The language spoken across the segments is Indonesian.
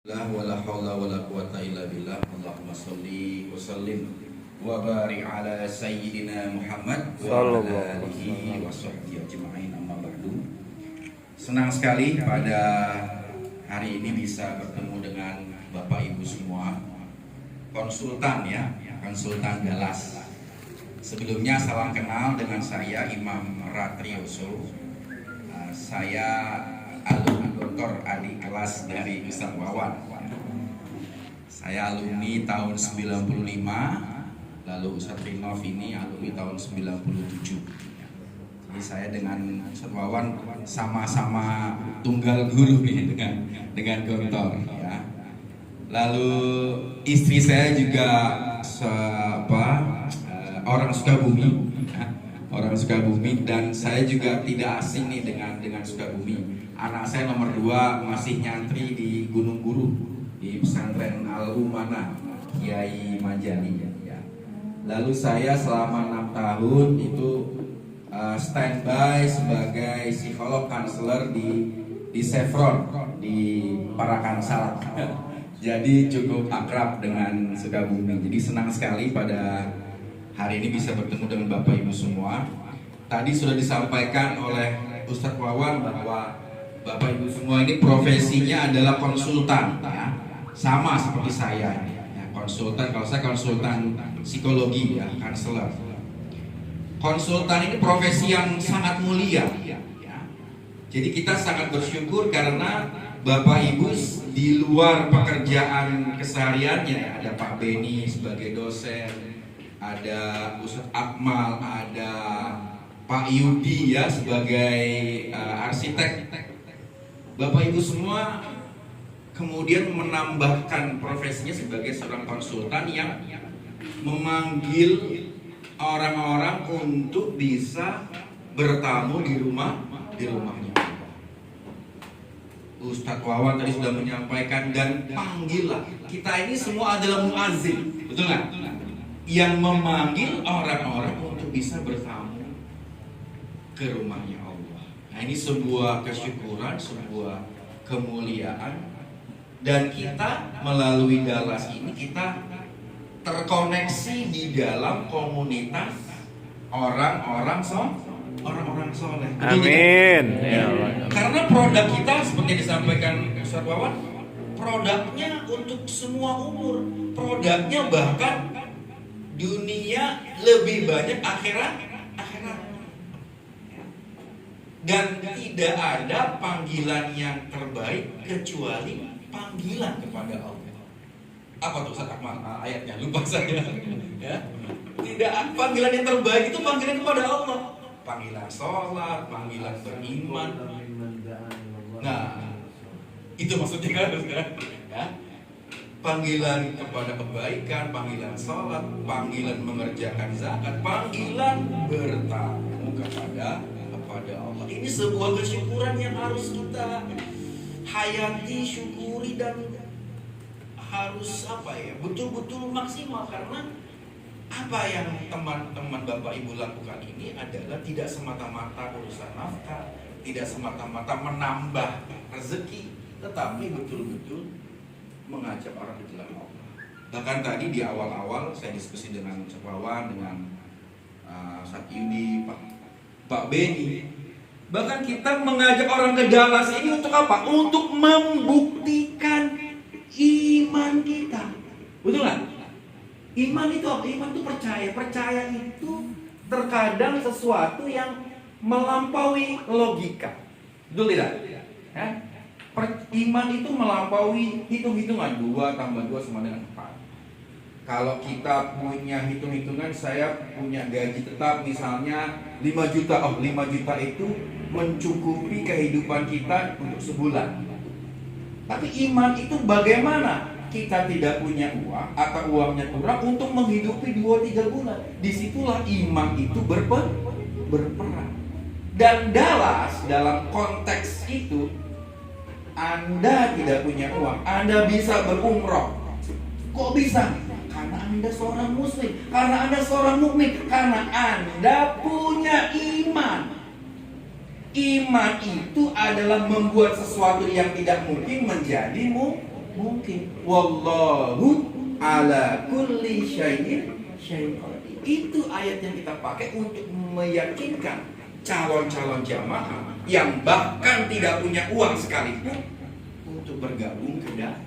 La wala haula wala quwata illa billah. Allahumma sholli wa sallim wa barik ala sayyidina Muhammad wa ala alihi wa sahbihi ajma'in, amma ba'du. Senang sekali pada hari ini bisa bertemu dengan Bapak Ibu semua, konsultan konsultan Galas. Sebelumnya salam kenal, dengan saya Imam Ratrioso. Saya Dr. adik kelas dari Ustaz Wawan. Saya alumni tahun 95, lalu Ustaz Rinov ini alumni tahun 97. Jadi saya dengan Ustaz Wawan sama-sama tunggal guru nih dengan Gontor ya. Lalu istri saya juga orang Sukabumi. Orang Sukabumi, dan saya juga tidak asing nih dengan Sukabumi. Anak saya nomor 2 masih nyantri di Gunung Guru di pesantren Al-Umanah Kiai Manjani ya. Lalu saya selama 6 tahun itu standby sebagai psikolog konselor di Chevron di Parakan Salak. Jadi cukup akrab dengan Sukabumi. Jadi senang sekali pada hari ini bisa bertemu dengan Bapak Ibu semua. Tadi sudah disampaikan oleh Ustadz Wawan bahwa Bapak Ibu semua ini profesinya adalah konsultan ya. Sama seperti saya ya, konsultan. Kalau saya konsultan psikologi ya, konselor. Konsultan ini profesi yang sangat mulia ya. Jadi kita sangat bersyukur karena Bapak Ibu di luar pekerjaan kesehariannya, ada Pak Beni sebagai dosen, ada Ustadz Akmal, ada Pak Yudi ya sebagai arsitek. Bapak Ibu semua kemudian menambahkan profesinya sebagai seorang konsultan yang memanggil orang-orang untuk bisa bertamu di rumahnya. Ustadz Wawan tadi sudah menyampaikan, dan panggillah. Kita ini semua adalah muazzin, betul nggak? Yang memanggil orang-orang untuk bisa bertamu ke rumahnya Allah. Nah, ini sebuah kesyukuran, sebuah kemuliaan, dan kita melalui Galas ini kita terkoneksi di dalam komunitas orang-orang soleh. Amin. Ya. Karena produk kita seperti disampaikan Ustaz Wawan, produknya untuk semua umur, produknya bahkan dunia lebih banyak akhirat. Dan tidak ada panggilan yang terbaik kecuali panggilan kepada Allah. Apa tuh Ustaz Akmal? Ayatnya lupa saya. Ya. Tidak, panggilan yang terbaik itu panggilan kepada Allah. Panggilan sholat, panggilan beriman. Nah, itu maksudnya kan? Ya. Panggilan kepada kebaikan, panggilan sholat, panggilan mengerjakan zakat, panggilan bertamu kepada Allah. Ini sebuah kesyukuran yang harus kita hayati, syukuri, dan harus betul-betul maksimal. Karena apa yang teman-teman Bapak Ibu lakukan ini adalah tidak semata-mata urusan nafkah, tidak semata-mata menambah rezeki, tetapi betul-betul mengajak orang ke jalan Allah. Bahkan tadi di awal-awal saya diskusi dengan Wawan, dengan Ustaz Yudi, Pak Beni. Bahkan kita mengajak orang ke Galas ini untuk apa? Untuk membuktikan iman kita. Betul nggak? Iman itu apa? Iman itu percaya. Percaya itu terkadang sesuatu yang melampaui logika. Betul tidak? Ya? Iman itu melampaui hitung-hitungan. 2 tambah 2 sama dengan 4. Kalau kita punya hitung-hitungan, saya punya gaji tetap misalnya 5 juta. 5 juta itu mencukupi kehidupan kita untuk sebulan. Tapi iman itu bagaimana? Kita tidak punya uang atau uangnya kurang untuk menghidupi 2-3 bulan. Disitulah iman itu berperan. Dan dalam konteks itu, Anda tidak punya uang, Anda bisa berumroh. Kok bisa? Karena Anda seorang muslim, karena Anda seorang mukmin, karena Anda punya iman. Iman itu adalah membuat sesuatu yang tidak mungkin menjadi mungkin. mungkin. Wallahu ala kulli syai'in qadir. Itu ayat yang kita pakai untuk meyakinkan calon-calon jamaah yang bahkan tidak punya uang sekalipun untuk bergabung ke Dallas.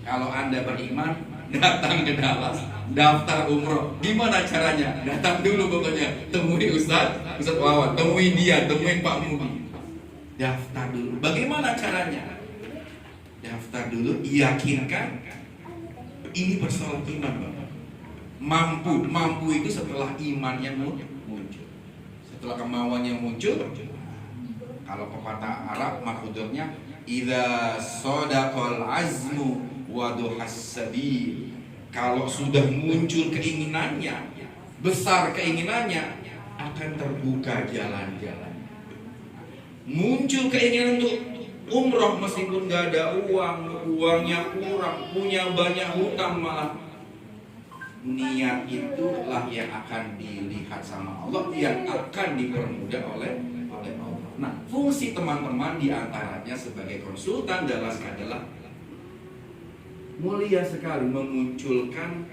Kalau Anda beriman, datang ke Dallas, daftar umroh. Gimana caranya? Datang dulu pokoknya, temui Ustaz Wawan, temui dia, temui Pak Mudi. Daftar dulu. Bagaimana caranya? Daftar dulu, yakinkan. Ini persoalan iman, Bapak. Mampu itu setelah imannya muncul. Setelah kemauannya muncul. Kalau pepatah Arab makudurnya idza sadaqal azmu waduhas sabil. Kalau sudah muncul keinginannya, besar keinginannya, akan terbuka jalan-jalan. Muncul keinginan untuk umroh meskipun gak ada uangnya kurang, punya banyak hutang malah. Niat itulah yang akan dilihat sama Allah, yang akan dipermudah oleh Allah. Nah, fungsi teman-teman diantaranya sebagai konsultan Dallas adalah mulia sekali memunculkan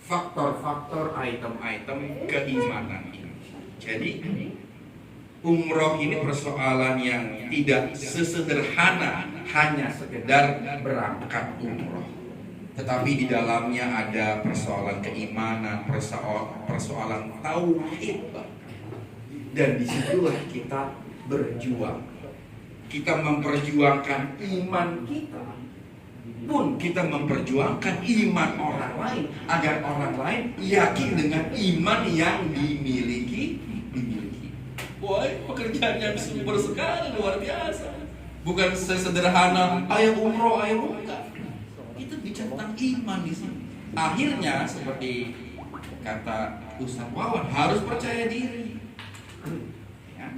faktor-faktor item-item keimanan ini. Jadi umroh ini persoalan yang tidak sesederhana hanya sekedar berangkat umroh, tetapi di dalamnya ada persoalan keimanan, persoalan tauhid, dan disitulah kita berjuang. Kita memperjuangkan iman kita, pun kita memperjuangkan iman orang lain agar orang lain yakin dengan iman yang dimiliki. Wah, pekerjaan yang super sekali, luar biasa. Bukan sesederhana ayo umroh, enggak. Itu bicara tentang iman di sini. Akhirnya seperti kata Ustaz Wawan, harus percaya diri. Ya.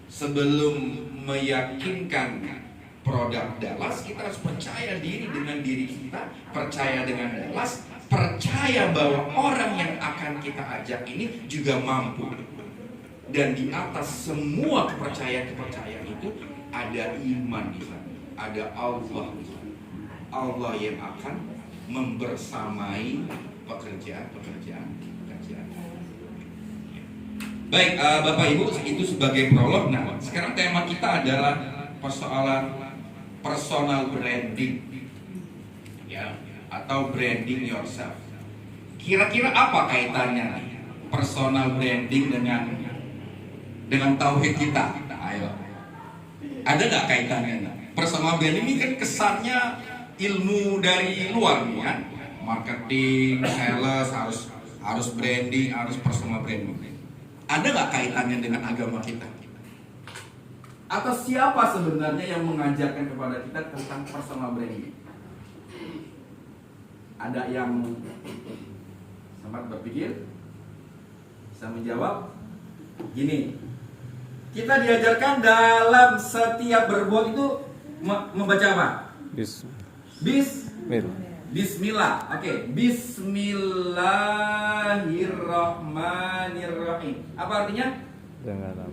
Sebelum meyakinkan produk Dallas, kita harus percaya diri dengan diri kita, percaya dengan Dallas, percaya bahwa orang yang akan kita ajak ini juga mampu. Dan di atas semua kepercayaan itu ada iman di sana, ada Allah di sana. Allah yang akan membersamai pekerjaan. Baik, Bapak Ibu, itu sebagai prolog. Nah, sekarang tema kita adalah persoalan personal branding, ya, atau branding yourself. Kira-kira apa kaitannya nih personal branding dengan tauhid kita? Ayo, ada nggak kaitannya? Personal branding ini kan kesannya ilmu dari luar nih ya, marketing, sales, harus branding, harus personal branding. Ada nggak kaitannya dengan agama kita? Atau siapa sebenarnya yang mengajarkan kepada kita tentang personal branding? Ada yang sempat berpikir? Bisa menjawab? Gini, kita diajarkan dalam setiap berbuat itu membaca apa? Bismillah. Oke, Bismillahirrahmanirrahim. Apa artinya?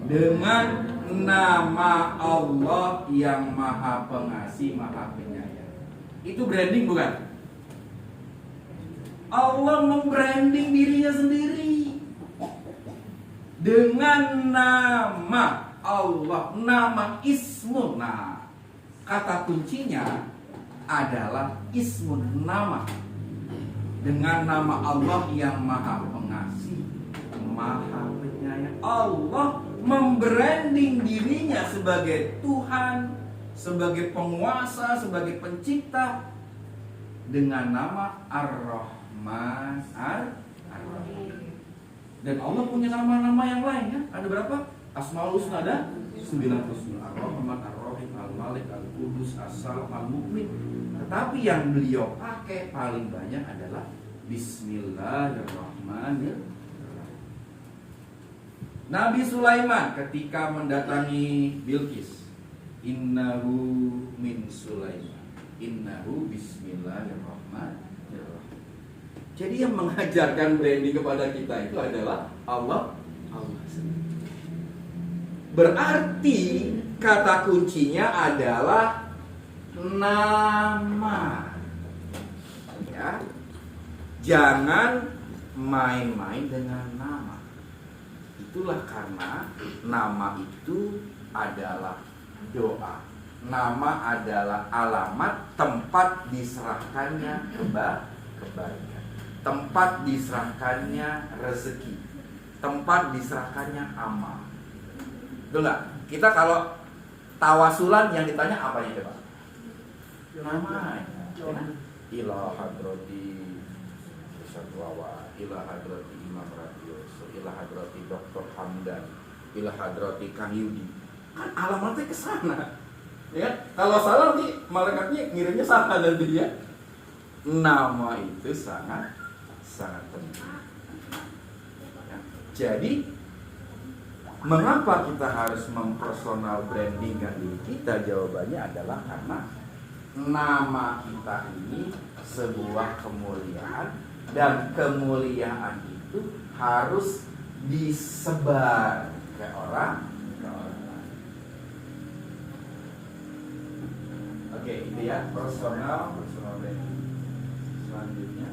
Dengan nama Allah yang Maha Pengasih, Maha Penyayang. Itu branding bukan? Allah membranding dirinya sendiri dengan nama Allah, nama ismun. Nah, kata kuncinya adalah ismun, nama. Dengan nama Allah yang Maha Pengasih, Maha Penyayang. Allah membranding dirinya sebagai Tuhan, sebagai penguasa, sebagai pencipta dengan nama Ar-Rahman, Ar-Rahim. Dan Allah punya nama-nama yang lain ya. Ada berapa? Asmaul Husna ada 99. Ar-Rahman, Ar-Rahim, Al-Malik, Al-Qudus, As-Salam, Al-Mu'min. Tetapi yang beliau pakai paling banyak adalah Bismillahirrahmanirrahim. Nabi Sulaiman ketika mendatangi Bilqis, innahu min Sulaiman, innahu bismillahirrahmanirrahim. Jadi yang mengajarkan branding kepada kita itu adalah Allah sendiri. Berarti kata kuncinya adalah nama. Ya. Jangan main-main dengan nama. Itulah karena nama itu adalah doa. Nama adalah alamat tempat diserahkannya kebaikan. Tempat diserahkannya rezeki. Tempat diserahkannya amal. Betul nggak? Kita kalau tawasulan yang ditanya apanya coba? Namanya. Ila hadrati Satwawa, ila hadrati Imam Radioso, ila hadrati Dr. Hamdan, ila hadrati Kang Yudi. Kan alamatnya ke sana. Ya, kalau salah nanti malaikatnya ngirimnya salah nanti ya. Nama itu sangat penting. Ya. Jadi mengapa kita harus mempersonal brandingkan diri kita? Jawabannya adalah karena nama kita ini sebuah kemuliaan, dan kemuliaan itu harus disebar ke orang. Oke, itu ya personal branding. Selanjutnya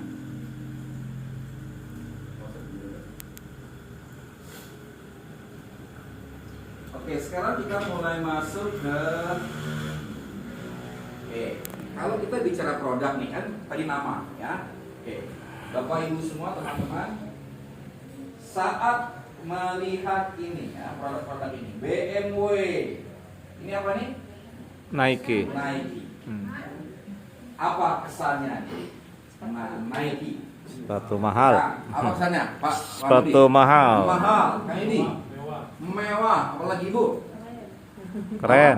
oke, sekarang kita mulai masuk ke kalau kita bicara produk nih kan tadi nama ya. Oke. Bapak Ibu semua teman-teman, saat melihat ini ya, produk-produk ini BMW. Ini apa nih? Nike. Apa kesannya? Nah, Nike. Sepatu mahal. Nah, apa kesannya, Pak? Sepatu mahal. Mahal. Kayak ini. Mewah. Apalagi Ibu? Keren.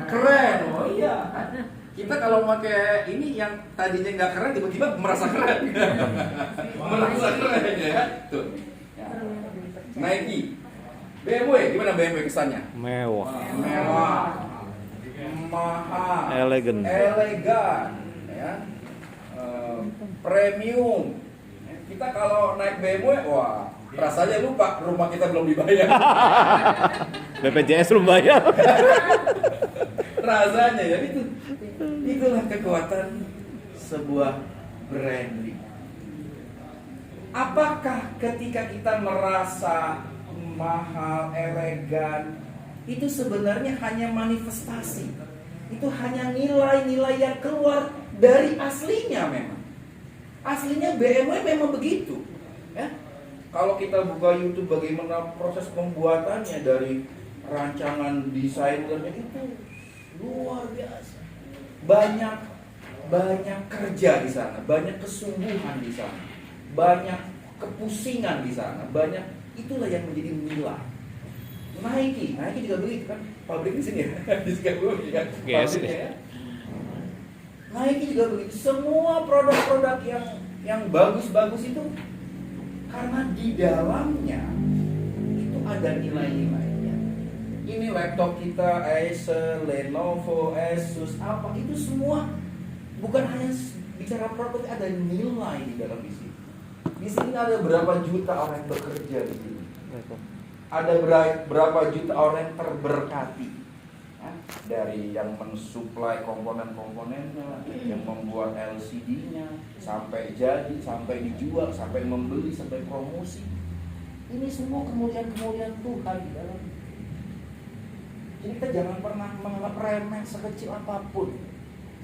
Keren. Oh iya. Kita kalau pakai ini yang tadinya nggak keren tiba-tiba merasa keren. Merasa keren ya. Tuh. Ya. Nike. BMW, gimana BMW kesannya? Mewah. Mewah. Mahal. Elegan. Ya. Premium. Kita kalau naik BMW, wah, rasanya lupa rumah kita belum dibayar. BPJS belum bayar. Rasanya ya itulah kekuatan sebuah branding. Apakah ketika kita merasa mahal, elegan, itu sebenarnya hanya manifestasi? Itu hanya nilai-nilai yang keluar dari aslinya memang. Aslinya BMW memang begitu. Ya? Kalau kita buka YouTube bagaimana proses pembuatannya dari rancangan desainernya itu luar biasa. Banyak kerja di sana, banyak kesungguhan di sana, banyak kepusingan di sana, banyak itulah yang menjadi nilai. Nike juga begitu kan, pabrik di sini ya, di Sukabumi kan, pabriknya ya. Nike juga begitu, semua produk-produk yang bagus-bagus itu karena di dalamnya itu ada nilai-nilainya. Ini laptop kita Acer, Lenovo, Asus, apa itu semua bukan hanya bicara produk, ada nilai di dalam di sini. Di sini ada berapa juta orang yang bekerja di sini. Ada berapa juta orang yang terberkati ya? Dari yang mensuplai komponen-komponennya, yang membuat LCD-nya, sampai jadi, sampai dijual, sampai membeli, sampai promosi. Ini semua kemuliaan-kemuliaan Tuhan di dalam. Jadi kita jangan pernah menganggap remeh sekecil apapun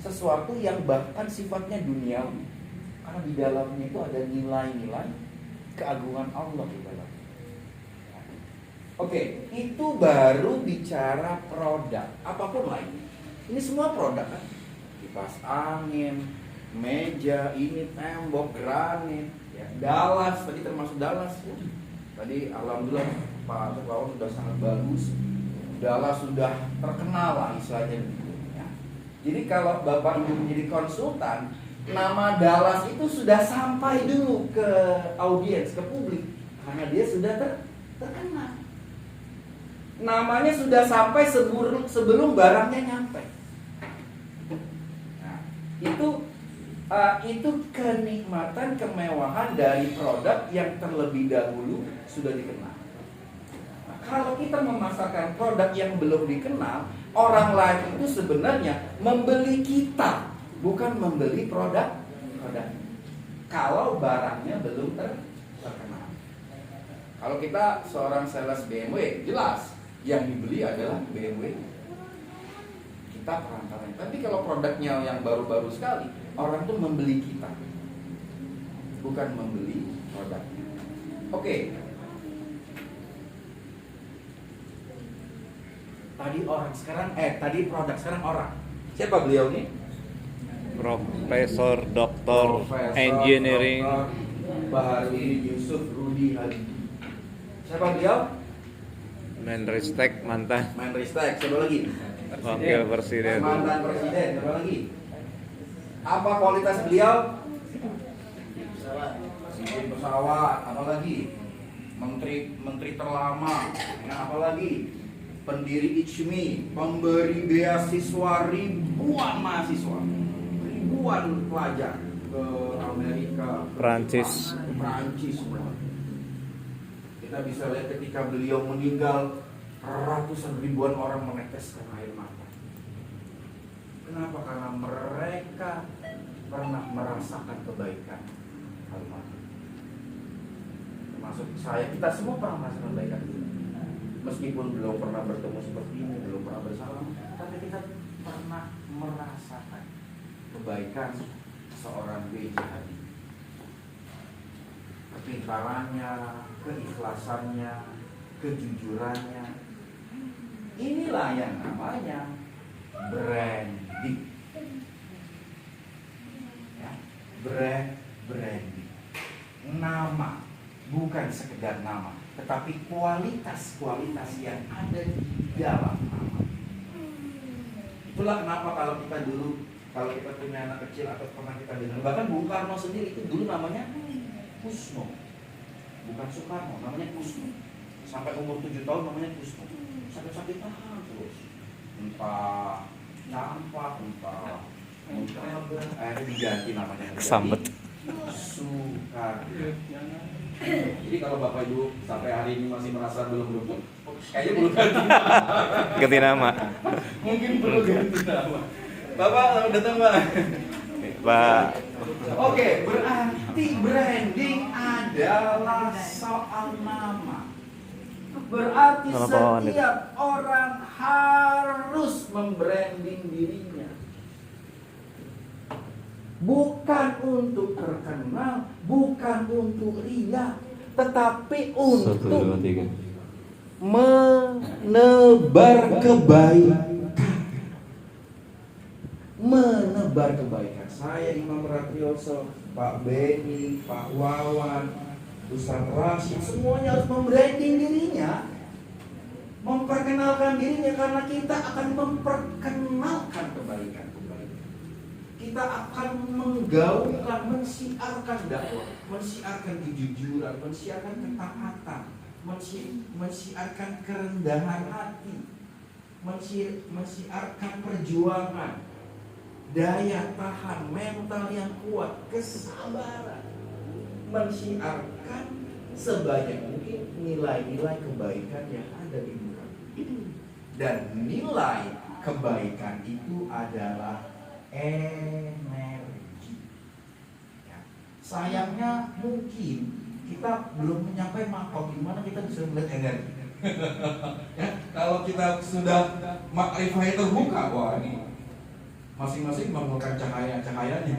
sesuatu yang bahkan sifatnya duniawi, karena di dalamnya itu ada nilai-nilai keagungan Allah di dalam. Oke, itu baru bicara produk. Apapun lainnya. Ini semua produk kan? Kipas angin, meja, ini tembok, granit, ya. Dallas, tadi termasuk Dallas. Tadi alhamdulillah Pak Tukawan sudah sangat bagus. Dallas sudah terkenal lah istilahnya. Ya. Jadi kalau Bapak Ibu menjadi konsultan, nama Dallas itu sudah sampai dulu ke audiens, ke publik. Karena dia sudah terkenal. Namanya sudah sampai sebelum barangnya nyampe. Nah, itu kenikmatan, kemewahan dari produk yang terlebih dahulu sudah dikenal. Nah, kalau kita memasarkan produk yang belum dikenal, Orang lain itu sebenarnya membeli kita, bukan membeli produk. Kalau barangnya belum terkenal. Kalau kita seorang sales BMW, jelas yang dibeli adalah BMW. Kita perantaranya. Tapi kalau produknya yang baru-baru sekali, orang tuh membeli kita, bukan membeli produknya. Oke. Tadi produk, sekarang orang. Siapa beliau nih? Profesor Doktor Engineering Dr. Baharudin Yusuf Rudi Habibie. Siapa beliau? Menristek mantan Menristek. Siapa lagi? Wakil Presiden. Mantan Presiden. Siapa lagi? Apa kualitas beliau? Presiden pesawat. Apa lagi? Menteri terlama. Nah, apa lagi? Pendiri ICMI, pemberi beasiswa ribuan mahasiswa, ribuan pelajar ke Amerika, ke Prancis. Prancis. Kita bisa lihat ketika beliau meninggal, ratusan ribuan orang meneteskan air mata. Kenapa? Karena mereka pernah merasakan kebaikan almarhum. Termasuk saya, kita semua pernah merasakan kebaikan. Meskipun belum pernah bertemu seperti ini, belum pernah bersama, tapi kita pernah merasakan kebaikan seorang B.J. Habibie. Kepintarannya, keikhlasannya, kejujurannya. Inilah yang namanya branding. Ya, branding. Nama, bukan sekedar nama, tetapi kualitas yang ada di dalam nama. Itulah kenapa kalau kita punya anak kecil atau pernah kita dengar, bahkan Bung Karno sendiri itu dulu namanya Kusno, bukan Soekarno, namanya Kusno. Sampai umur 7 tahun namanya Kusno. Sakit-sakit terus, entah campak, entah akhirnya diganti namanya Kesambet. Soekarno. Jadi kalau Bapak Ibu sampai hari ini masih merasa belum beruntung, kayaknya perlu ganti nama. Ganti nama. Mungkin perlu ganti nama. Bapak selamat datang, Pak. Pak. Oke, berarti branding adalah soal nama. Berarti Nama pahlawan itu. setiap orang harus membranding dirinya. Bukan untuk terkenal, bukan untuk ria, tetapi untuk menebar kebaikan. Menebar kebaikan. Saya Imam Ratrioso, Pak Beni, Pak Wawan, Ustaz Rashid, semuanya harus membranding dirinya, memperkenalkan dirinya, karena kita akan memperkenalkan kebaikan. Kita akan menggaungkan, mensiarkan dakwah, mensiarkan kejujuran, mensiarkan ketaatan, mensiarkan kerendahan hati, mensiarkan perjuangan, daya tahan, mental yang kuat, kesabaran, mensiarkan sebanyak mungkin nilai-nilai kebaikan yang ada di muka. Dan nilai kebaikan itu adalah energi. Ya. Sayangnya mungkin kita belum mencapai makom di mana kita bisa melihat energi. Ya, kalau kita sudah makrifahnya terbuka, wah ini masing-masing mengeluarkan cahayanya.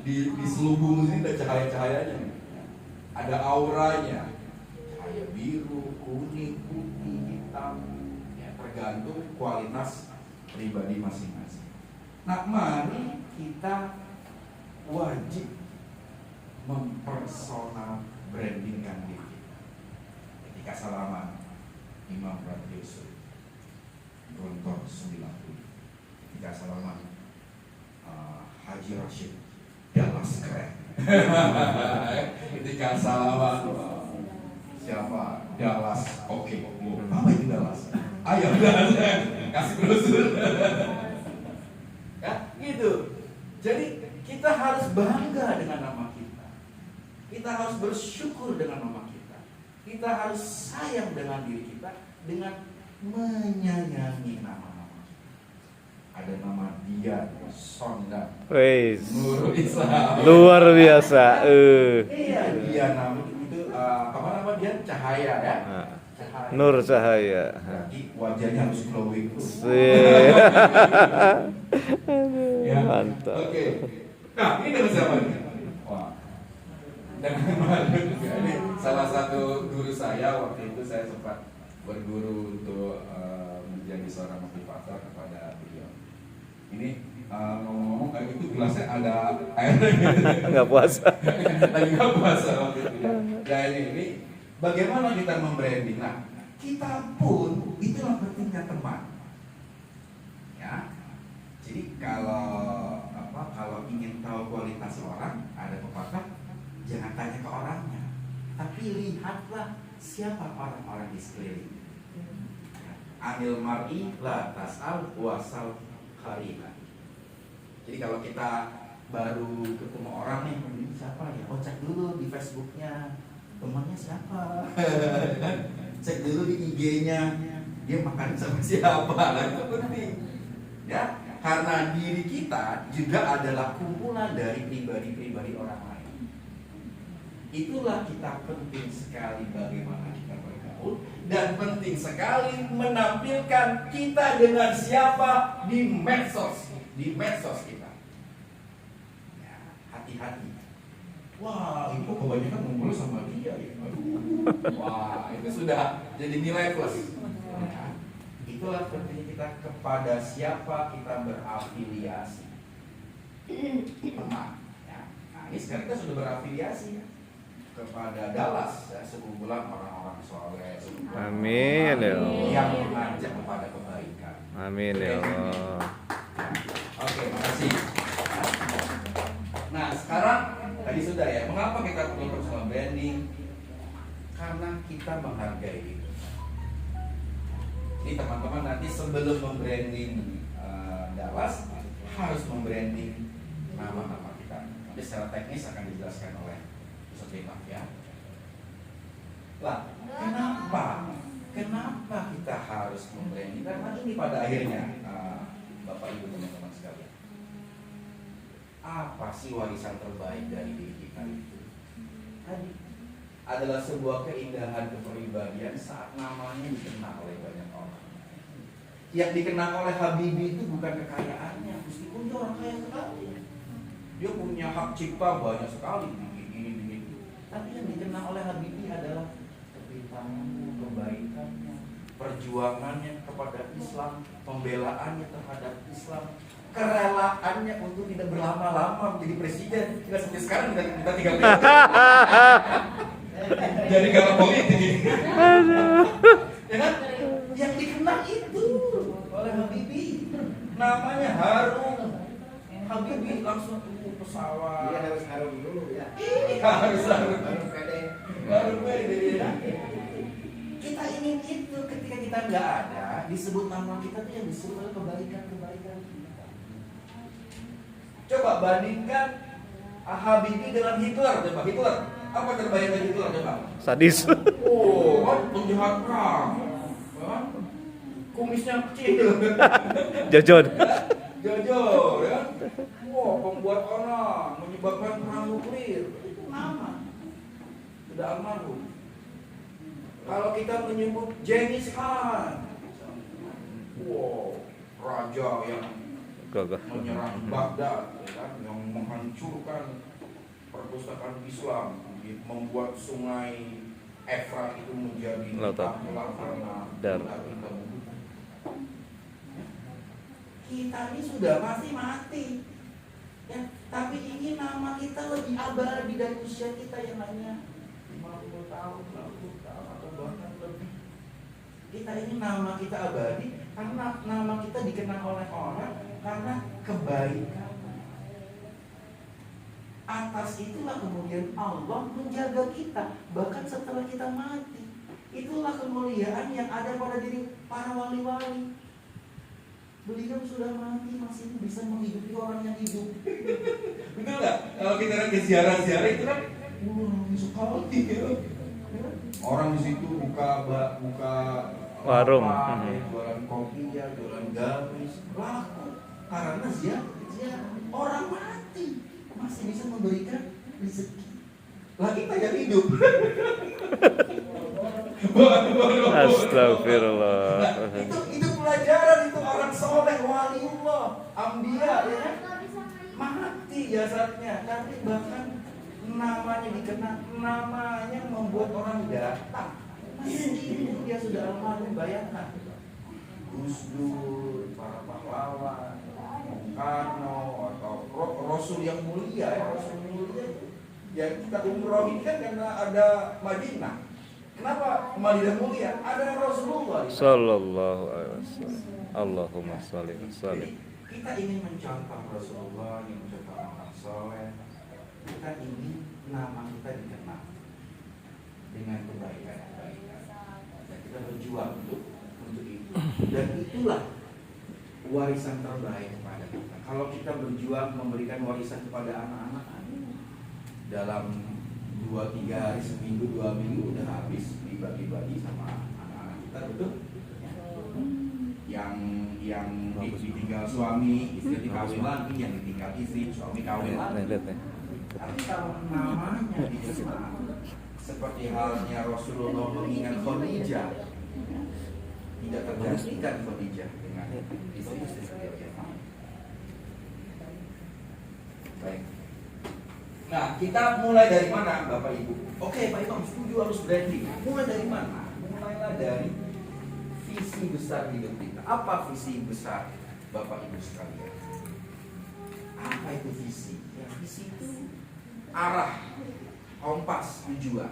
Di selubung ini ada cahaya-cahayanya. Ada auranya. Cahaya biru, kuning, putih, hitam. Ya, tergantung kualitas pribadi masing-masing. Nah, mari kita wajib mempersonal brandingkan diri kita. Ketika salaman Imam Ratrioso Gontor 90, ketika salaman Haji Rashid Dallas keren. Ketika salaman siapa? Dallas. Oke. Apa itu Dallas? Ayo Dallas. Kasih brosur. Ya, gitu. Jadi kita harus bangga dengan nama kita. Kita harus bersyukur dengan nama kita. Kita harus sayang dengan diri kita dengan menyayangi nama-nama ada nama dia Sonda Wes. Nurul Islam. Luar biasa. Iya, dia nama itu apa nama dia Cahaya ya. Nah, Cahaya. Nur Cahaya. Berarti wajahnya harus glowing terus. Ya. Mantap. Oke. Nah, ini dengan siapa nih? Wah. Dengan Malik. Ini salah satu guru saya waktu itu saya sempat berguru untuk menjadi seorang motivator kepada beliau. Ini ngomong-ngomong kayak itu gelasnya ada air Enggak puasa. lagi nggak puasa waktu itu ya. Dan ini bagaimana kita membranding? Nah, kita pun itulah pentingnya teman. Ya. Jadi kalau ingin tahu kualitas orang, ada pepatah, jangan tanya ke orangnya, tapi lihatlah siapa orang-orang di sekeliling. Anil mar'i la tas'al wasal kharina. Jadi kalau kita baru ketemu orang nih, ini siapa ya? Oh, cek dulu di Facebooknya, temannya siapa? Cek dulu di IG-nya, dia makan sama siapa? Nah, itu penting. Ya, karena diri kita juga adalah kumpulan dari pribadi-pribadi orang lain. Itulah kita penting sekali bagaimana kita bergaul, dan penting sekali menampilkan kita dengan siapa di medsos kita. Ya, hati-hati. Wah, itu kebanyakan ngumpul sama dia ya. Aduh. Wah, itu sudah jadi nilai plus. Ya, itulah penting kita kepada siapa kita berafiliasi. Teman. Ya. Nah, ini sekarang kita sudah berafiliasi ya, kepada Dallas ya, sekumpulan orang-orang soleh. Amin ya Allah. Yang mengajak kepada kebaikan. Amin ya Allah. Oke, makasih. Nah, sekarang tadi sudah ya. Mengapa kita perlu personal branding? Karena kita menghargai itu. Jadi teman-teman nanti sebelum membranding Dallas harus membranding nama-nama kita. Nanti secara teknis akan dijelaskan oleh Ustaz Bintang ya. Lah, kenapa kita harus membranding? Karena ini pada akhirnya Bapak Ibu teman-teman sekalian, apa sih warisan terbaik dari diri kita itu? Tadi adalah sebuah keindahan kepribadian saat namanya dikenal oleh banyak orang. Yang dikenal oleh Habibie itu bukan kekayaannya, meskipun dia orang kaya sekali. Dia punya hak cipta banyak sekali, ini. Tapi yang dikenal oleh Habibie adalah kepintarannya, kebaikannya, perjuangannya kepada Islam, pembelaannya terhadap Islam, kerelaannya untuk tidak berlama-lama menjadi presiden. Kita sampai sekarang kita 3 periode. Jadi kalau politik ini. Ya kan? Yang dikenal itu oleh Habibie, namanya harum. Habibie langsung pesawat. Dia harus harum dulu ya. Harus harum. Baru pede. Baru pede ya. Kita ingin itu, ketika kita nggak ada, disebut nama kita tuh yang disebut oleh kebaikan kita. Coba bandingkan Habibie dengan Hitler, coba Hitler. Apa terbaik dari Hitler, coba? Sadis. Oh, kan penjahat perang, kan? Kumisnya kecil, Jojon. Jojo, ya? Wah, pembuat orang, menyebabkan perang nuklir, itu nama, sudah almarhum. Kalau kita menyebut Genghis Khan, wow, raja yang Gagah. menyerang Baghdad, ya kan? Yang menghancurkan perpustakaan Islam, membuat sungai Efrat itu menjadi Lautan. Dar. Kita ini sudah pasti mati, ya, tapi ingin nama kita lebih abadi dari usia kita yang hanya 50 tahun, 60 tahun atau bahkan lebih. Kita ini nama kita abadi karena nama kita dikenal oleh orang karena kebaikan. Atas itulah kemudian Allah menjaga kita bahkan setelah kita mati. Itulah kemuliaan yang ada pada diri para wali-wali. Beliau sudah mati masih bisa menghidupi orang yang hidup. Betul nggak? Kalau kita lagi ziarah-ziarah itu kan, sekali ya. Orang di situ buka Warung. jualan kopi ya, jualan gamis, laku karena dia orang mati masih bisa memberikan rezeki. Lah kita yang hidup. Astagfirullah. Itu pelajaran, itu orang soleh, waliullah, ambiya ya kan? Mati jasadnya, tapi bahkan namanya dikenang, namanya membuat orang datang. Meskipun dia sudah almarhum, bayangkan Gus Dur, para pahlawan, Bung Karno, atau Rasul yang mulia ya, Rasul mulia yang kita umroh ini kan karena ada Madinah. Kenapa Madinah mulia? Ada Rasulullah. Sallallahu alaihi wasallam. Allahumma sholli wa sallim. Jadi kita ingin mencontoh Rasulullah, ingin mencontoh orang soleh. Kita ingin nama kita dikenal dengan kebaikan-kebaikan. Dan kita berjuang untuk itu. Dan itulah warisan terbaik kepada kita. Kalau kita berjuang memberikan warisan kepada anak-anak, dalam 2-3 hari, seminggu, 2 minggu udah habis dibagi-bagi sama anak-anak kita, betul? Yang ditinggal suami, istri dikawin lagi, yang ditinggal istri, suami kawin lagi. Tapi kalau namanya dikenal, seperti halnya Rasulullah mengingat Khadijah, tidak tergantikan Khadijah dengan istri-istri sekalian. Baik. Nah, kita mulai dari mana, Bapak Ibu? Oke, Pak Imam, setuju harus branding. Mulai dari mana? Mulailah dari visi besar hidup kita. Apa visi besar Bapak Ibu sekalian? Apa itu visi? Ya, visi itu arah, kompas, tujuan.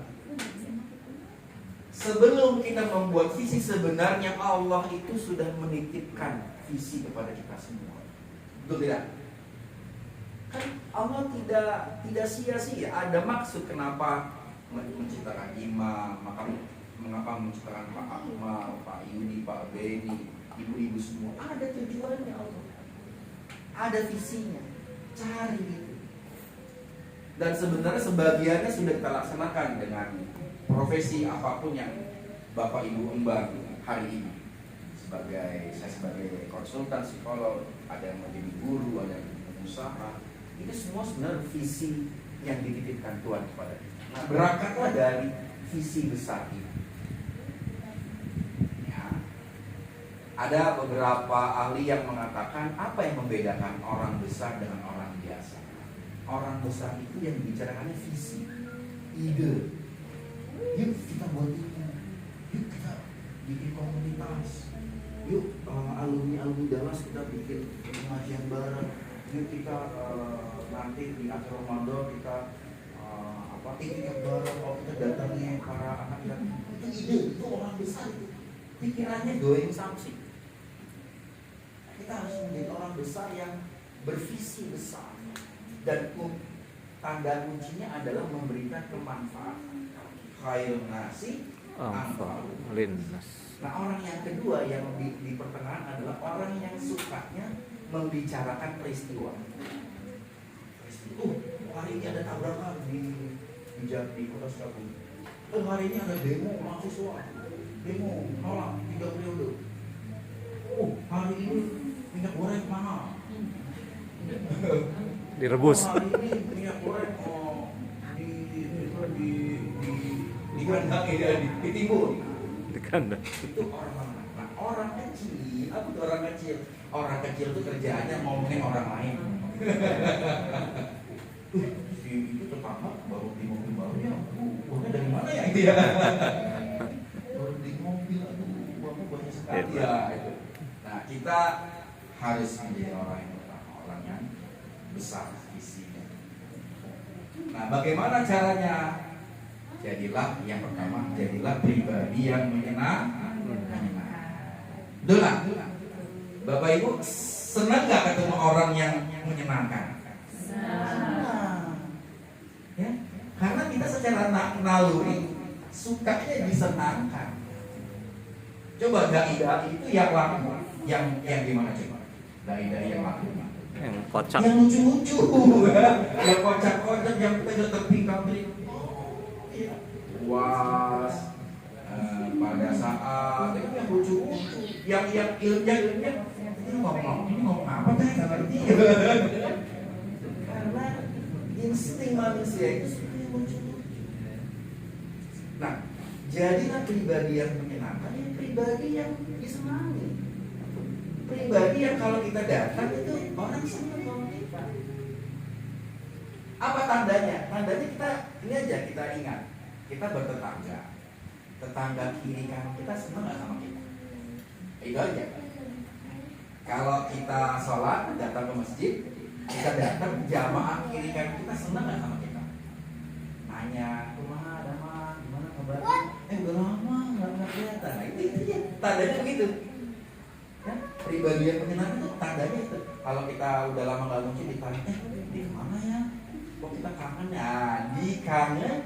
Sebelum kita membuat visi, sebenarnya Allah itu sudah menitipkan visi kepada kita semua. Betul tidak? Kan Allah tidak sia-sia, ada maksud kenapa menciptakan imam, mengapa menciptakan Pak Akmal, Pak Yudi, Pak Beni, ibu-ibu semua. Ada tujuannya Allah, ada visinya, cari itu. Dan sebenarnya sebagiannya sudah kita laksanakan dengan profesi apapun yang Bapak Ibu emban hari ini. Saya sebagai konsultan psikolog, ada yang menjadi guru, ada yang menjadi pengusaha. Itu semua sebenarnya visi yang dititipkan Tuhan kepada kita. Nah, berangkatlah dari visi besar ini. Ya. Ada beberapa ahli yang mengatakan apa yang membedakan orang besar dengan orang biasa. Orang besar itu yang dibicarakannya visi, ide. Yuk kita buat ini, yuk kita bikin komunitas, yuk alumni Dallas kita bikin pengajian bareng. Yuk kita nanti di akhir Ramadan kita ikut bareng, kita datangi para anak yatim. Itu ide, itu orang besar itu. Pikirannya going something. Kita harus menjadi orang besar yang bervisi besar. Dan tanda kuncinya adalah memberikan kemanfaatan. Khairun nasi anfa'uhum linnas. Nah, orang yang kedua yang di pertengahan adalah orang yang sukanya membicarakan peristiwa. Hari ini ada tabrakan di Kota Sukabumi. Hari ini ada demo mahasiswa, demo nolak 3 periode. Hari ini minyak goreng mahal. Direbus. Hari ini minyak goreng di kandang ditimbun. Di kandang. Itu orang. Nah, orang kecil, apa tuh orang kecil? Orang kecil itu kerjaannya ngomongin orang lain. Itu tetangga baru di mobil barunya, uangnya dari mana ya itu ya? Baru di mobil, uangnya banyak sekali ya itu. Nah, kita harus menjadi orang yang pertama, orang yang besar visinya. Nah, bagaimana caranya? Jadilah yang pertama, jadilah pribadi yang menyenangkan. Betul lah. Bapak Ibu senang gak ketemu orang yang menyenangkan? Senang. Ya? Karena kita secara naluri sukanya disenangkan. Coba dai-dai itu yang laku, yang gimana coba? Dai-dai yang laku, Yang kocak. yang lucu-lucu, yang kocak-kocak, yang kita terpingkang-pingkang. Was pada saat itu yang lucu yang ilmiah, ini ngomong apa teh? Nggak ngerti. Karena insting manusia itu seperti muncul. Nah, jadilah pribadi yang menyenangkan, ya pribadi yang disenangi. Pribadi yang kalau kita datang itu orang senang sama kita. Apa tandanya? Tandanya kita ini aja, kita ingat, kita bertetangga. Tetangga kiri kanan kita senang nggak sama kita? Itu aja. Kalau kita sholat datang ke masjid, kita datang jamaah kiri kanan kita senang nggak sama kita? Nanya, kumaha, damang, gimana kabar? Udah lama nggak kelihatan. Nah itu ya, tandanya begitu. Ya, pribadi yang menyenangkan itu tandanya itu. Kalau kita udah lama nggak muncul ditanya, di mana ya? Kok kita kangen ya? Dikangen.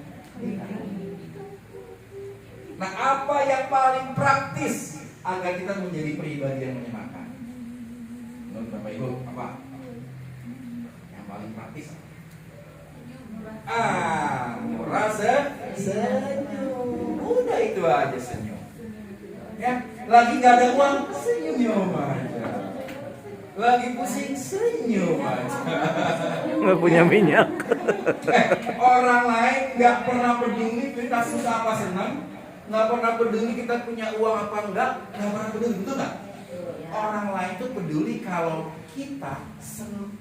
Nah, apa yang paling praktis agar kita menjadi pribadi yang menyenangkan? Menurut Bapak Ibu, apa? Yang paling praktis? Murah senyum. Udah itu aja senyum. Ya, lagi nggak ada uang, senyum aja. Lagi pusing, senyum aja. Nggak punya minyak. Orang lain nggak pernah peduli kita susah apa senang, nggak pernah peduli kita punya uang apa enggak pernah peduli, betul nggak? Orang lain tuh peduli kalau kita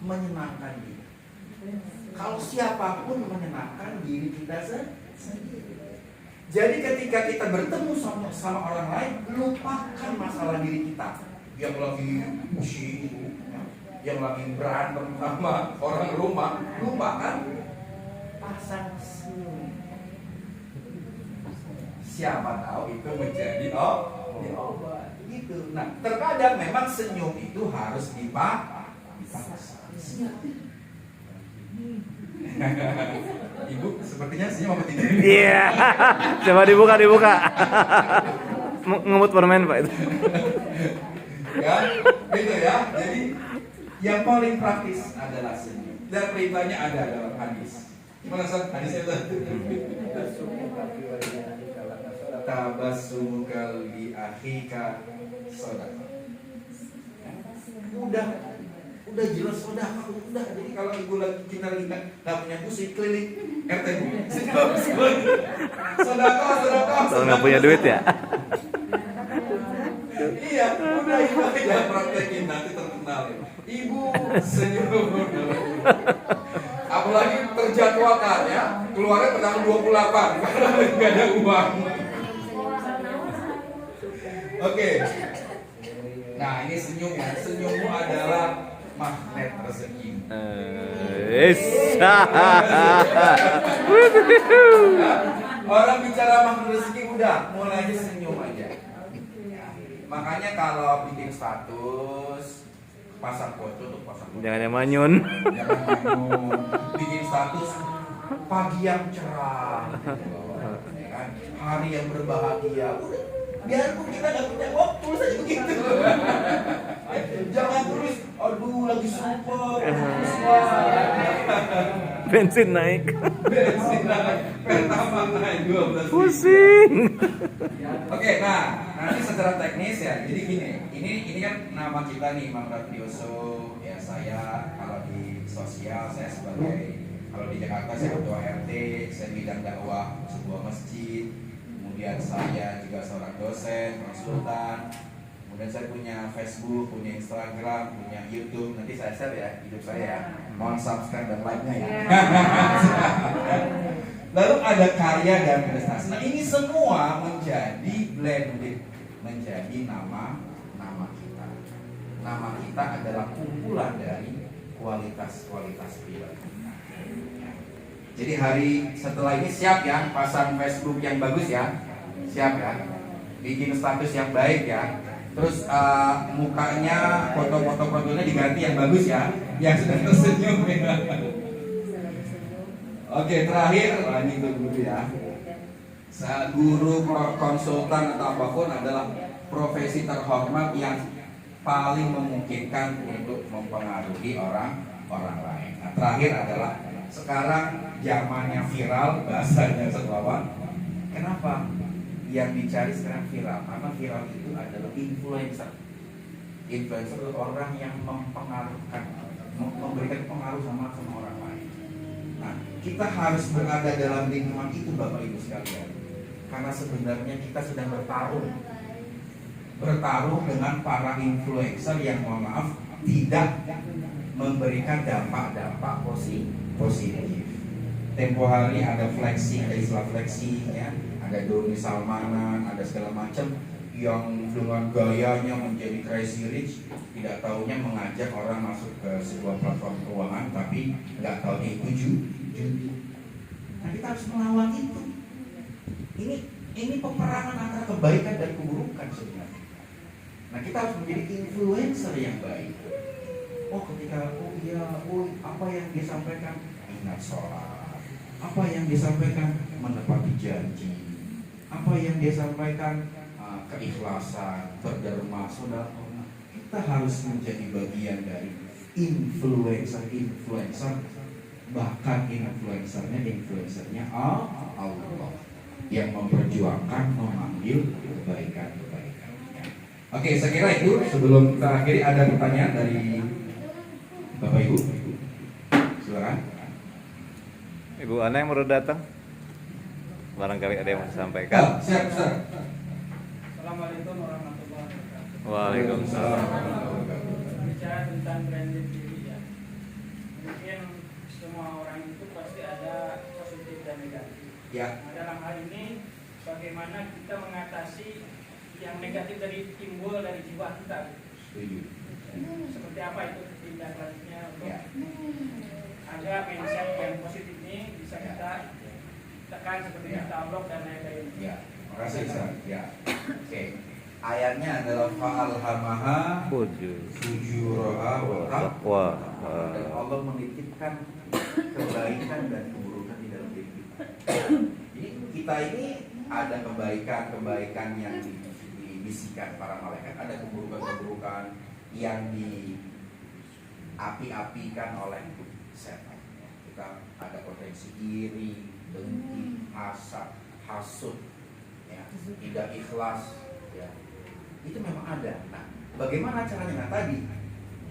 menyenangkan dia. Kalau siapapun menyenangkan diri kita sendiri. Jadi ketika kita bertemu sama orang lain, lupakan masalah diri kita yang lagi pusing, yang lagi berantem sama orang rumah, lupakan, pasang senyum. Siapa tahu itu menjadi obat gitu. Nah, terkadang memang senyum itu harus dipaksa. Ibu sepertinya senyum apa tidak? Iya. Coba dibuka. Ngemut permen Pak itu. Ya, gitu ya. Jadi yang paling praktis adalah senyum. Dan perintahnya ada dalam hadis. Gimana Ustaz? Hadisnya itu. Tabassumuka li akhika shadaqah. Udah jelas sedekah, udah. Jadi kalau ibu lagi kita lagi nggak punya pusing keliling RT bu, sedekah. Kalau nggak punya duit ya. Iya, udah ibu aja praktekin nanti terkenal ya. Ibu senyum. Apalagi terjadwalkan ya, keluarnya tanggal 28 karena nggak ada uang. Oke. Nah ini senyumnya, senyummu adalah magnet rezeki. Orang bicara magnet rezeki udah mulai aja senyum aja. Makanya kalau bikin status, pasang foto tuh pasang foto. Jangan yang manyun. Jangan manyun. Bikin status pagi yang cerah, ya kan? Hari yang berbahagia. Udah, biarpun kita nggak punya uang, tulis aja begitu. Jangan tulis, aduh lagi super, Bensin naik. pertama naik 12.000. Pusing. Oke, nah nanti secara teknis ya, jadi gini, ini kan nama kita nih, Imam Ratrioso, ya saya kalau di sosial saya sebagai, kalau di Jakarta saya ketua RT, saya bidang dakwah sebuah masjid, kemudian saya juga seorang dosen, konsultan. Kemudian saya punya Facebook, punya Instagram, punya YouTube. Nanti saya share ya hidup saya ya. Mohon subscribe dan like-nya ya. Lalu ada karya dan prestasi. Nah ini semua menjadi blended, menjadi nama kita. Nama kita adalah kumpulan dari kualitas-kualitas pribadi kita. Jadi hari setelah ini siap ya, pasang Facebook yang bagus ya, siap ya, bikin status yang baik ya. Terus mukanya, foto-fotonya diganti yang bagus ya, yang sudah tersenyum ya. Oke, terakhir, ini untuk guru ya. Guru, konsultan atau apapun adalah profesi terhormat yang paling memungkinkan untuk mempengaruhi orang lain. Nah, terakhir adalah sekarang zamannya viral, bahasanya sekawan. Kenapa? Yang dicari sekarang viral, karena viral itu adalah influencer. Influencer adalah orang yang mempengaruhkan, memberikan pengaruh sama orang lain. Nah, kita harus berada dalam lingkungan itu, Bapak Ibu sekalian. Karena sebenarnya kita sedang bertarung dengan para influencer yang, mohon maaf, tidak memberikan dampak-dampak positif. Tempo hari ada flexing, ada istilah flexing, ya, ada Doni Salmanan, ada segala macam yang dengan gayanya menjadi crazy rich, tidak taunya mengajak orang masuk ke sebuah platform keuangan, tapi nggak taunya itu judi. Nah, kita harus melawan itu. Ini peperangan antara kebaikan dan keburukan sebenarnya. Nah, kita harus menjadi influencer yang baik. Ketika apa yang disampaikan, ingat sholat. Apa yang disampaikan, menepati janji. Apa yang disampaikan, keikhlasan, berderma, saudara. Kita harus menjadi bagian dari influencer, bahkan influencernya Allah yang memperjuangkan, memanggil kebaikan-kebaikannya. Oke, saya kira itu. Sebelum kita akhiri, ada pertanyaan dari Bapak Ibu. Silakan. Ibu Ana yang baru datang. Barangkali ada yang mau disampaikan. Siap. Assalamualaikum warahmatullahi wabarakatuh. Waalaikumsalam. Bicara tentang branded diri, ya. Mungkin semua orang itu pasti ada positif dan negatif. Ya. Nah, dalam hal ini bagaimana kita mengatasi yang negatif dari timbul dari jiwa kita? Setuju. Seperti apa itu tindak lanjutnya untuk Ya. agar mindset yang positif ini bisa kita tekan seperti Ya. kata Allah dan lain-lain. Ya. Makasih, Ustaz. Ya. Oke. Ayatnya adalah fa'alhamaha fujuraha wa taqwa. Dan Allah menitipkan kebaikan dan keburukan di dalam diri kita. Jadi kita ini ada kebaikan yang dibisikkan para malaikat, ada keburukan yang diapi-apikan oleh setan. Kita ada potensi iri, dengki, hasad, hasud, ya, tidak ikhlas, ya. Itu memang ada. Nah, bagaimana caranya? Nah, tadi,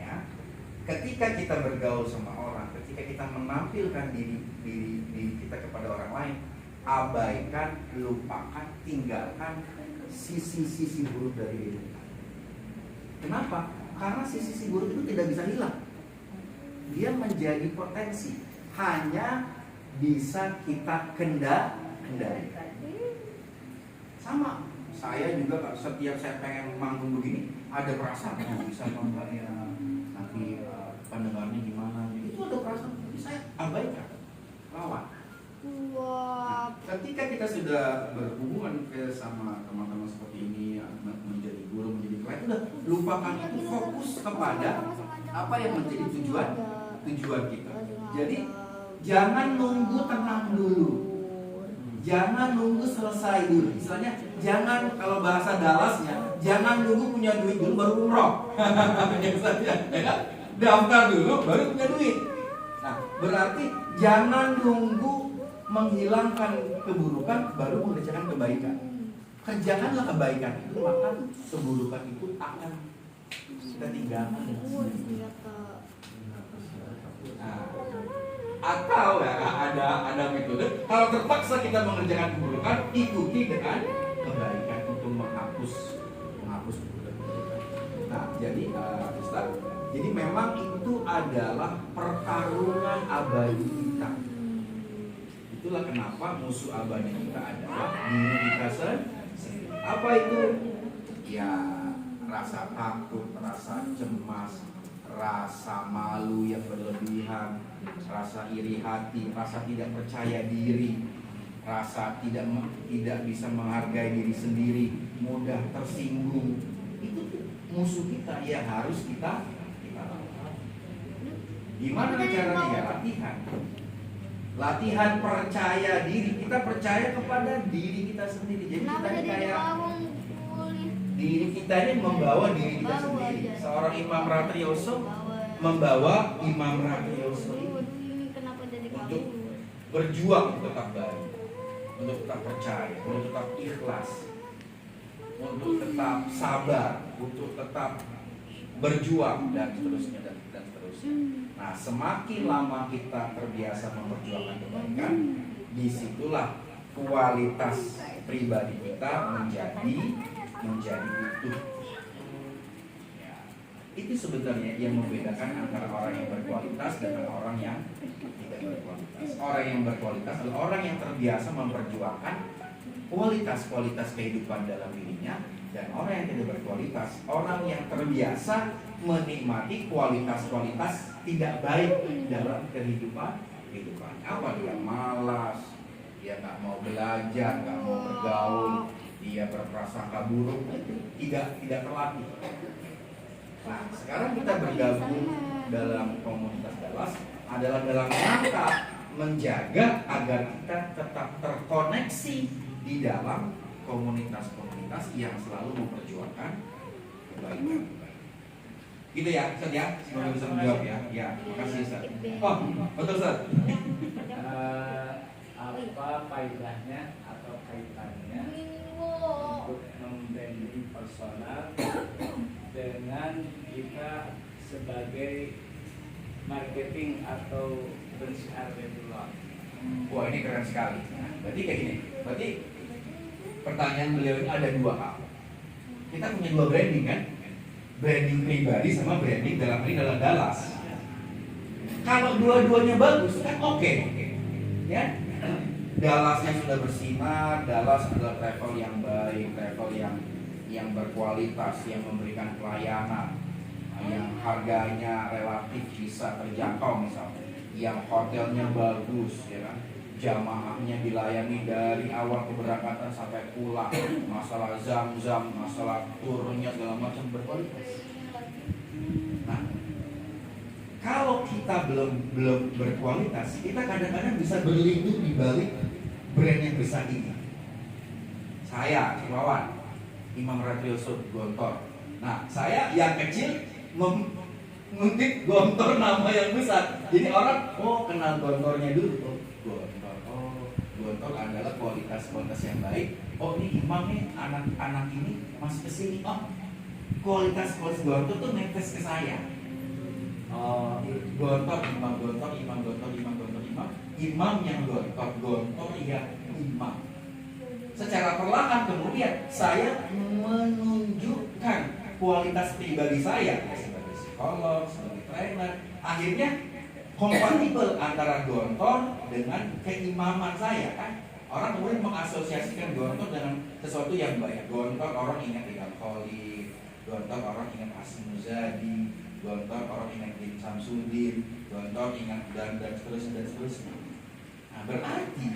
ya, ketika kita bergaul sama orang, ketika kita menampilkan diri kita kepada orang lain, abaikan, lupakan, tinggalkan sisi-sisi buruk dari diri kita. Kenapa? Karena sisi-sisi buruk itu tidak bisa hilang. Dia menjadi potensi, hanya bisa kita kendalikan. Sama, saya juga setiap saya pengen manggung begini, ada perasaan bisa membayar nanti pendengarnya gimana, itu ada perasaan, tapi saya abaikan, lawan. Nah, ketika kita sudah berhubungan sama teman-teman seperti ini, menjadi guru, menjadi klien, udah lupakan itu, fokus kepada apa yang menjadi tujuan kita. Jadi jangan nunggu tenang dulu, jangan nunggu selesai dulu. Istilahnya jangan, kalau bahasa Dallasnya, jangan nunggu punya duit dulu baru umroh. Daftar dulu baru punya duit. Nah, berarti jangan nunggu menghilangkan keburukan baru mengerjakan kebaikan. Kerjakanlah kebaikan itu, maka keburukan itu akan kita tinggalkan. Nah, atau ya ada metode, kalau terpaksa kita mengerjakan keburukan, ikuti dengan kebaikan untuk menghapus keburukan. Nah, jadi Ustaz, jadi memang itu adalah pertarungan abadi kita. Itulah kenapa musuh abadi kita adalah diri kita sendiri. Apa itu? Ya, rasa takut, rasa cemas, rasa malu yang berlebihan, rasa iri hati, rasa tidak percaya diri, rasa tidak bisa menghargai diri sendiri, mudah tersinggung. Itu musuh kita yang harus kita lawan. Gimana caranya? Ya, latihan percaya diri. Kita percaya kepada diri kita sendiri. Jadi kita ini kayak diri kita ini membawa diri kita sendiri. Seorang Imam Ratrioso membawa Imam Ratrioso untuk berjuang untuk tetap baik, untuk tetap percaya, untuk tetap ikhlas, untuk tetap sabar, untuk tetap berjuang dan seterusnya dan seterusnya. Nah, semakin lama kita terbiasa memperjuangkan kebaikan, disitulah kualitas pribadi kita menjadi utuh. Ya, itu sebenarnya yang membedakan antara orang yang berkualitas dengan orang yang tidak berkualitas. Orang yang berkualitas adalah orang yang terbiasa memperjuangkan kualitas-kualitas kehidupan dalam dirinya, dan orang yang tidak berkualitas, orang yang terbiasa menikmati kualitas-kualitas tidak baik dalam kehidupan. Apa? Dia malas, dia nggak mau belajar, nggak mau bergaul, dia berprasangka buruk, tidak terlatih. Nah, sekarang kita bergabung dalam komunitas Dallas adalah dalam rangka menjaga agar kita tetap terkoneksi di dalam komunitas-komunitas yang selalu memperjuangkan kebaikan. Gitu ya, Ustaz ya? Semoga bisa menjawab ya. Ya, makasih Ustaz. Oh, betul Ustaz. Apa faedahnya atau kaitannya untuk membranding personal dengan kita sebagai marketing atau bersiar regular? Wah, ini keren sekali. Nah, berarti kayak gini. Berarti pertanyaan beliau ini ada dua hal. Kita punya dua branding kan? Branding pribadi sama branding dalam Dallas. Kalau dua-duanya bagus kan oke. Ya. Dallasnya sudah bersinar, Dallas adalah travel yang baik, travel yang berkualitas, yang memberikan pelayanan, yang harganya relatif bisa terjangkau misalnya, yang hotelnya bagus, ya kan, jamaahnya dilayani dari awal keberangkatan sampai pulang, masalah zam-zam, masalah turunnya segala macam berkualitas. Nah, kalau kita belum berkualitas, kita kadang-kadang bisa berlindung di balik brand yang besar ini. Saya, Wawan, Imam Ratrioso Gontor. Nah, saya yang kecil mengutip Gontor nama yang besar. Jadi orang, oh kenal Gontornya dulu. Oh, Gontor. Oh, Gontor adalah kualitas yang baik. Oh, ini Imam nih, anak-anak ini masuk ke sini. Oh, kualitas Gontor tuh netes ke saya. Oh, Gontor, Imam Gontor, Imam Gontor, Imam Gontor, Imam yang Gontor yang Imam. Secara perlahan kemudian saya menunjukkan kualitas pribadi saya sebagai psikolog, sebagai trainer. Akhirnya kompatibel antara Gontor dengan keimaman saya kan. Orang kemudian mengasosiasikan Gontor dengan sesuatu yang baik. Gontor orang ingat Imam Khalid, Gontor orang ingat Hasyim Muzadi, Gontor orang ingat Din Samsudin, Gontor ingat dan seterusnya. Nah, berarti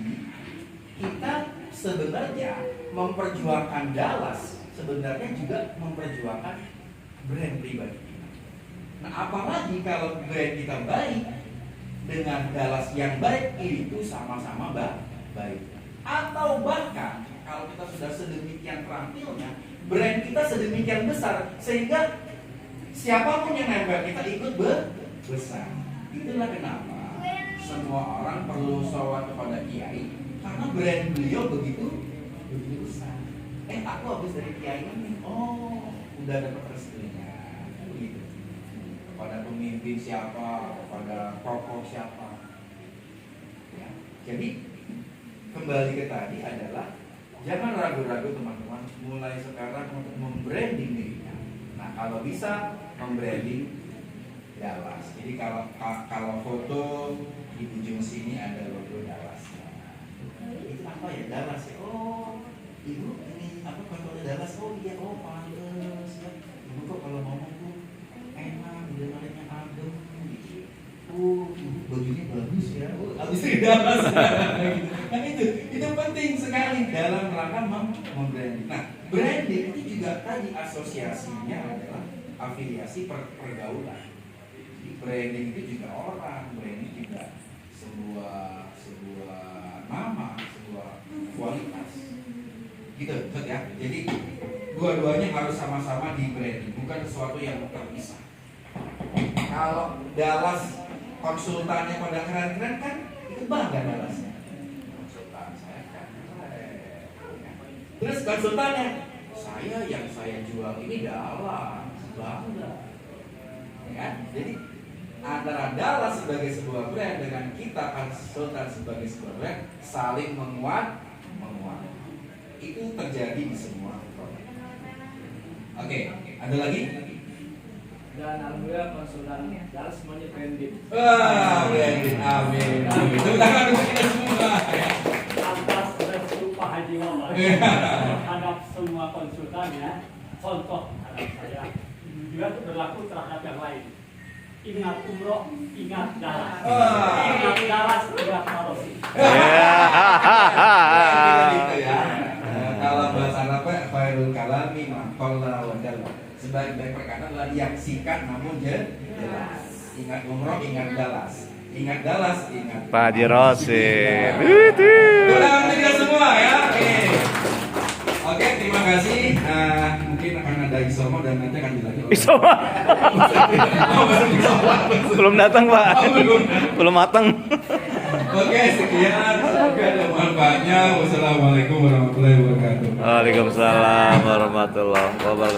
kita sebenarnya memperjuangkan Dallas, sebenarnya juga memperjuangkan brand pribadi kita. Nah, apalagi kalau brand kita baik dengan Dallas yang baik, itu sama-sama baik. Atau bahkan kalau kita sudah sedemikian terampilnya, brand kita sedemikian besar sehingga siapapun yang nempel kita ikut besar. Itulah kenapa semua orang perlu sholawat kepada Kiai, karena brand beliau begitu besar. Aku habis dari Kiai ini, oh udah dapat restunya, begitu. Kepada pemimpin siapa, kepada tokoh siapa. Ya. Jadi kembali ke tadi adalah jangan ragu-ragu teman-teman, mulai sekarang untuk membranding dirinya. Nah, kalau bisa membranding Dallas. Jadi kalau foto di ujung sini ada logo Dallas. Itu apa ya, Dallas ya? Oh, ibu ini apa fotonya Dallas? Oh iya, oh pantes ya. Ibu kok kalau ngomong tuh enak, dengarnya adem. Ibu bajunya bagus ya. Habis itu Dallas. Nah itu penting sekali dalam rangka membranding. Nah, branding itu juga tadi asosiasinya adalah afiliasi pergaulan. Jadi branding itu juga orang, branding juga sebuah nama, sebuah kualitas. Gitu, betul ya. Jadi dua-duanya harus sama-sama di branding, bukan sesuatu yang terpisah. Kalau Dallas konsultannya pada keren-keren kan, itu bangga Dallasnya. Konsultan saya kan keren. Terus konsultannya, saya yang saya jual ini Dallas, bangga. Ya kan? Jadi antara Dallas sebagai sebuah brand dengan kita Sultan sebagai sebuah brand saling menguat. Itu terjadi di semua produk. Oke, ada lagi? Dan alhamdulillah konsultan Dallas semuanya branded. Wah, branded. Amin. Tepuk tangan untuk kita semua. Ya. Atas restu Pak Haji Wawan terhadap semua konsultan ya, contoh terhadap saya juga berlaku terhadap yang lain. Ingat umroh, ingat Dallas. Ingat Dallas, ingat Marosi. Gitu ya. Kalau bahasa Arabnya khairul kalami ma qalla wa dalla. Sebaik-baik perkataan adalah yang singkat namun jelas. Ingat umroh, ingat Dallas. Ingat Dallas, ingat Pak Haji Rosin. Tolong kita semua ya. Oke, terima kasih. Mungkin akan ada Isomo dan nanti akan dilanjut. Isoma. Belum datang, Pak. Belum matang. Oke, sekian. Semoga ada manfaatnya. Wassalamualaikum warahmatullahi wabarakatuh. Waalaikumsalam warahmatullahi wabarakatuh.